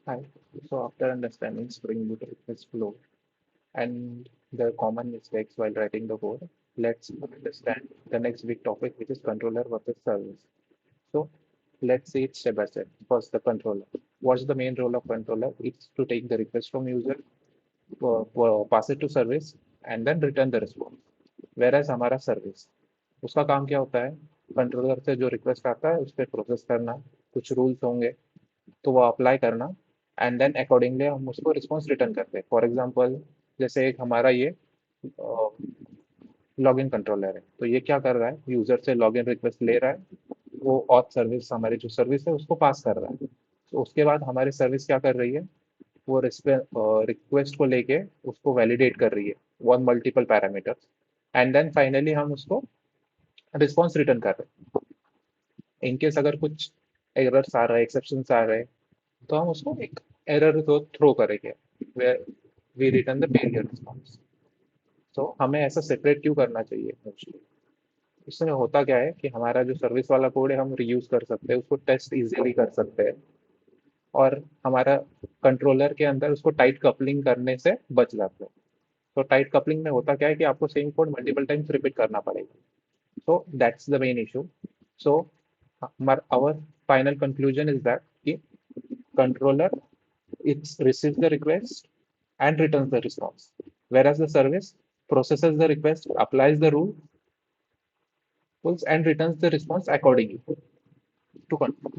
Hi. So after understanding Spring Boot request flow and the common mistakes while writing the code, let's understand the next big topic, which is controller versus service. So let's see it step by step. First, the controller. What's the main role of controller? It's to take the request from user, pass it to service, and then return the response. Whereas हमारा service, उसका काम क्या होता है? Controller से जो request आता है उस पर प्रोसेस करना, कुछ रूल्स होंगे तो वो अप्लाई करना, एंड देन अकॉर्डिंगली हम उसको रिस्पॉन्स रिटर्न करते हैं। फॉर एग्जांपल, जैसे एक हमारा ये लॉगिन कंट्रोलर है, तो ये क्या कर रहा है? यूजर से लॉगिन रिक्वेस्ट ले रहा है, वो ऑथ सर्विस, हमारी जो सर्विस है उसको पास कर रहा है। तो उसके बाद हमारी सर्विस क्या कर रही है? वो रिक्वेस्ट को लेके उसको वैलिडेट कर रही है one multiple parameters, and then finally हम उसको रिस्पॉन्स रिटर्न कर रहे हैं। इनकेस अगर कुछ एरर्स आ रहे हैं, एक्सेप्शंस आ रहे हैं, तो हम उसको एक एरर को थ्रो करेंगे, where we return the failure response. तो हमें ऐसा सेपरेट क्यों करना चाहिए मोस्टली? इसमें होता क्या है कि हमारा जो सर्विस वाला कोड है हम रीयूज कर सकते हैं, उसको टेस्ट इजीली कर सकते हैं, और हमारा कंट्रोलर के अंदर उसको टाइट कपलिंग करने से बच जाते हैं। तो टाइट कपलिंग में होता क्या है कि आपको same code multiple times repeat करना पड़ेगा। So that's the main issue. So our final conclusion is that the controller, it receives the request and returns the response, whereas the service processes the request, applies the rules, and returns the response accordingly to control.